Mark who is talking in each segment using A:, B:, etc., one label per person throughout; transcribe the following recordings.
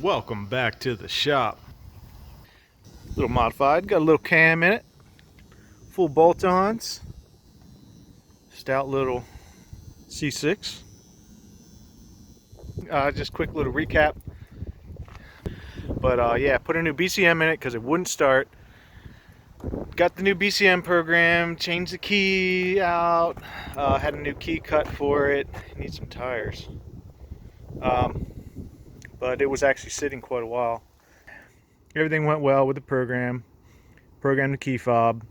A: Welcome back to the shop. A little modified, got a little cam in it, full bolt-ons, stout little C6. Just quick little recap. But yeah, put a new BCM in it because it wouldn't start. Got the new BCM program, changed the key out, had a new key cut for it. Need some tires. But it was actually sitting quite a while. Everything went well with the program. Programmed the key fob,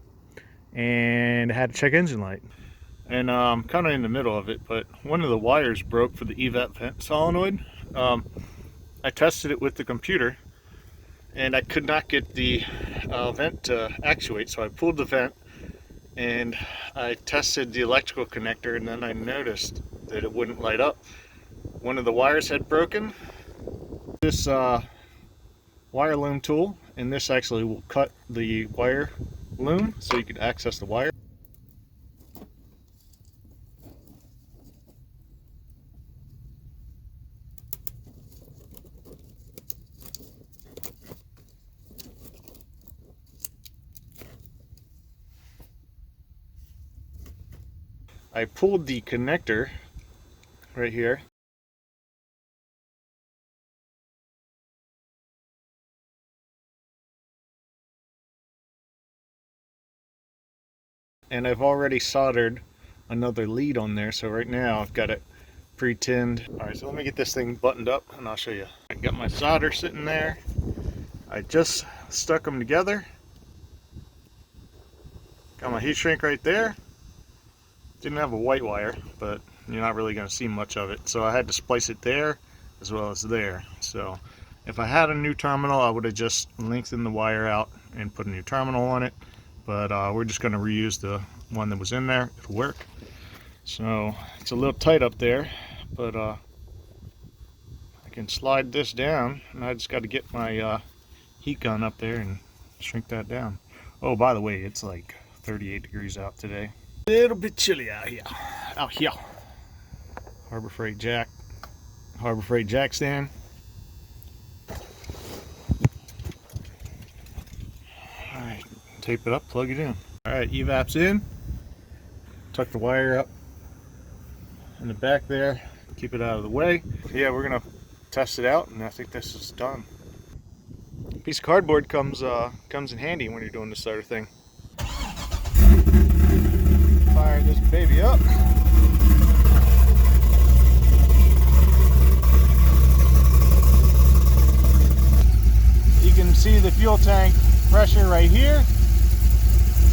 A: and had to check engine light. And kind of in the middle of it, but one of the wires broke for the evap vent solenoid. I tested it with the computer, and I could not get the vent to actuate, so I pulled the vent, and I tested the electrical connector, and then I noticed that it wouldn't light up. One of the wires had broken. This wire loom tool, and this actually will cut the wire loom so you can access the wire. I pulled the connector right here. And I've already soldered another lead on there, so right now I've got it pre-tinned. Alright, so let me get this thing buttoned up and I'll show you. I got my solder sitting there. I just stuck them together. Got my heat shrink right there. Didn't have a white wire, but you're not really going to see much of it. So I had to splice it there as well as there. So if I had a new terminal, I would have just lengthened the wire out and put a new terminal on it. But we're just going to reuse the one that was in there. It'll work. So it's a little tight up there, but I can slide this down, and I just got to get my heat gun up there and shrink that down. Oh, by the way, it's like 38 degrees out today. A little bit chilly out here. Harbor Freight jack stand. Alright, tape it up, plug it in. Alright, evap's in. Tuck the wire up in the back there, keep it out of the way. Yeah, we're gonna test it out, and I think this is done. Piece of cardboard comes in handy when you're doing this sort of thing. Fire this baby up. You can see the fuel tank pressure right here,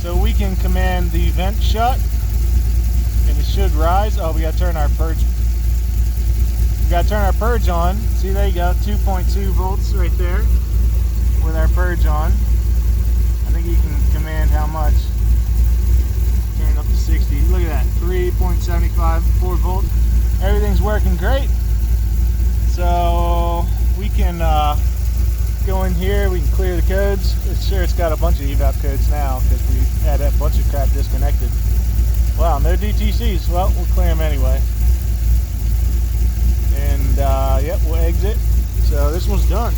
A: so we can command the vent shut, and it should rise. Oh, we gotta turn our purge. We gotta turn our purge on. See, there you go, 2.2 volts right there with our purge on. I think you can command how much. Turn it up to 60. Look at that, 3.75, 4 volts. Everything's working great. So we can go in here, we can clear the codes. It's got a bunch of evap codes now because we had a bunch of crap disconnected. Wow, no DTCs. Well, we'll clear them anyway. And yep, we'll exit. So this one's done.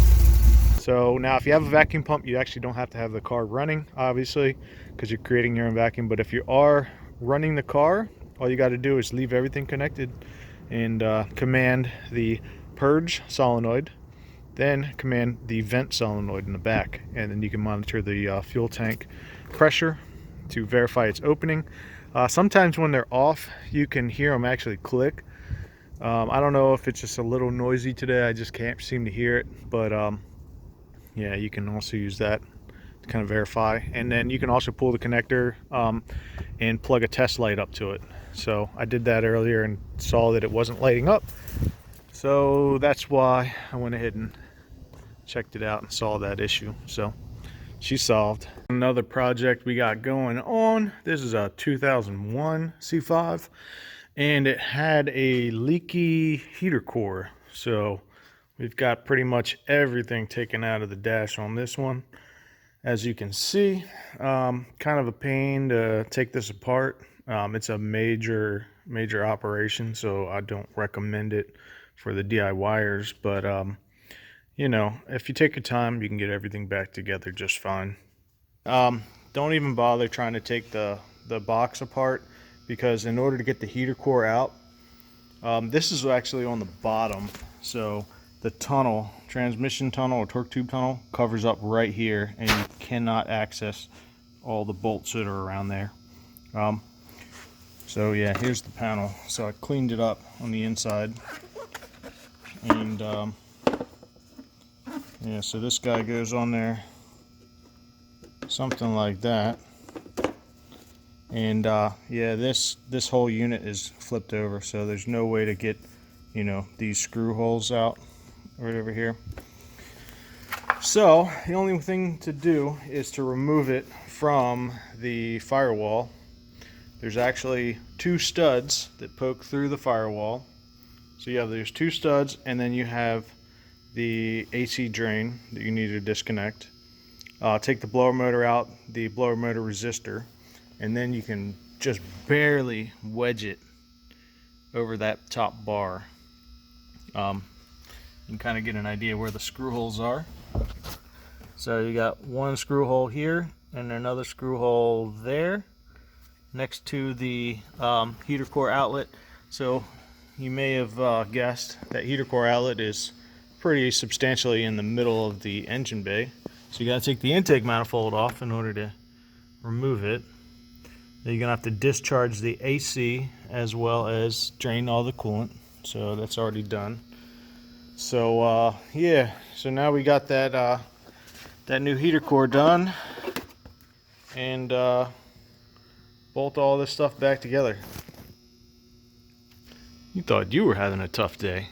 A: So now if you have a vacuum pump, you actually don't have to have the car running, obviously, because you're creating your own vacuum. But if you are running the car, all you got to do is leave everything connected and command the purge solenoid, then command the vent solenoid in the back, and then you can monitor the fuel tank pressure to verify its opening. Sometimes when they're off, you can hear them actually click. I don't know if it's just a little noisy today, I just can't seem to hear it, but yeah, you can also use that to kind of verify. And then you can also pull the connector and plug a test light up to it. So I did that earlier and saw that it wasn't lighting up, so that's why I went ahead and checked it out and saw that issue. So she's solved. Another project we got going on, this is a 2001 C5, and it had a leaky heater core. So we've got pretty much everything taken out of the dash on this one. As you can see, kind of a pain to take this apart. It's a major operation, so I don't recommend it for the DIYers, but you know, if you take your time, you can get everything back together just fine. Don't even bother trying to take the box apart, because in order to get the heater core out, this is actually on the bottom. So the tunnel, transmission tunnel or torque tube tunnel, covers up right here, and you cannot access all the bolts that are around there. So yeah, here's the panel. So I cleaned it up on the inside, and yeah, so this guy goes on there, something like that. And yeah, this whole unit is flipped over, so there's no way to get, you know, these screw holes out right over here. So the only thing to do is to remove it from the firewall. There's actually two studs that poke through the firewall. So yeah, there's two studs, and then you have the AC drain that you need to disconnect. Take the blower motor out, the blower motor resistor, and then you can just barely wedge it over that top bar. You can kind of get an idea where the screw holes are. So you got one screw hole here and another screw hole there next to the heater core outlet. So you may have guessed that heater core outlet is pretty substantially in the middle of the engine bay. So you got to take the intake manifold off in order to remove it. Then you're going to have to discharge the AC as well as drain all the coolant. So that's already done. So yeah, so now we got that that new heater core done, and bolt all this stuff back together. You thought you were having a tough day.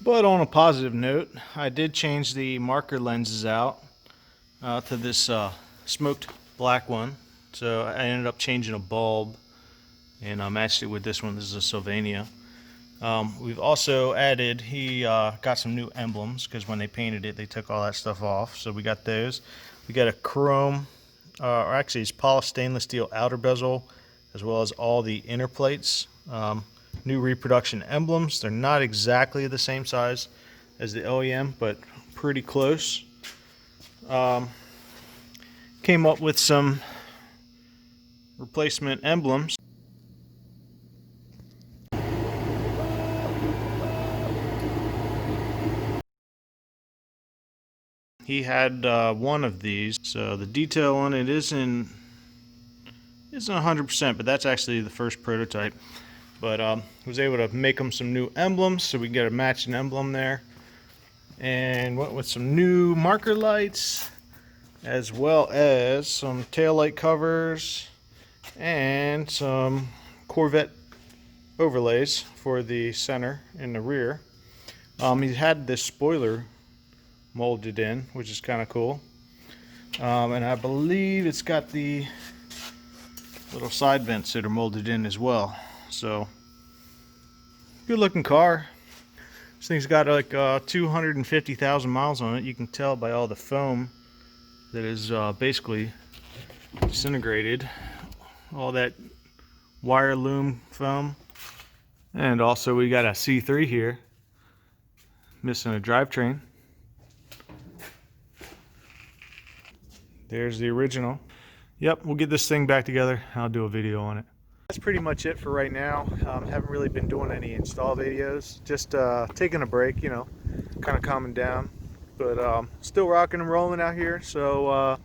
A: But on a positive note, I did change the marker lenses out to this smoked black one. So I ended up changing a bulb, and I matched it with this one. This is a Sylvania. We've also added, he got some new emblems, because when they painted it, they took all that stuff off. So we got those. We got a chrome, or actually it's polished stainless steel outer bezel, as well as all the inner plates. New reproduction emblems. They're not exactly the same size as the OEM, but pretty close. Came up with some replacement emblems. He had one of these, so the detail on it isn't 100%, but that's actually the first prototype. But was able to make them some new emblems, so we get a matching emblem there, and went with some new marker lights, as well as some tail light covers and some Corvette overlays for the center and the rear. He had this spoiler molded in, which is kind of cool, and I believe it's got the little side vents that are molded in as well. So good looking car. This thing's got like 250,000 miles on it. You can tell by all the foam that is basically disintegrated, all that wire loom foam. And also we got a C3 here, missing a drivetrain. There's the original. Yep, we'll get this thing back together. I'll do a video on it. That's pretty much it for right now. Haven't really been doing any install videos. Just taking a break, you know, kind of calming down. But still rocking and rolling out here. So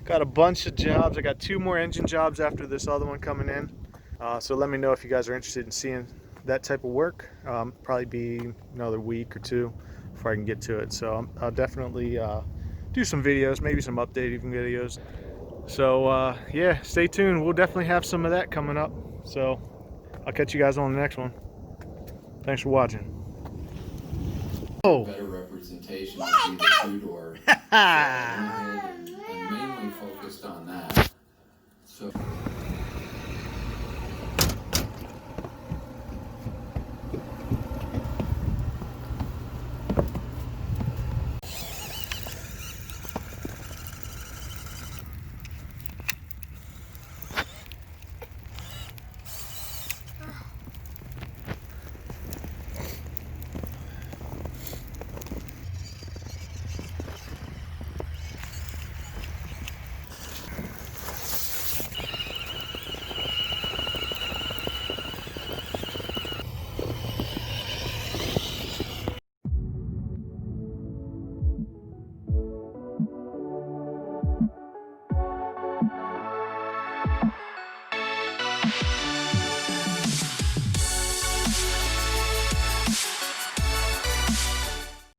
A: got a bunch of jobs. I got 2 more engine jobs after this other one coming in. So let me know if you guys are interested in seeing that type of work. Probably be another week or 2 before I can get to it. So I'll definitely do some videos, maybe some updated videos. So yeah, stay tuned. We'll definitely have some of that coming up. So I'll catch you guys on the next one. Thanks for watching. Oh,
B: better representation would be the two-door. So I went ahead and mainly focused on that. So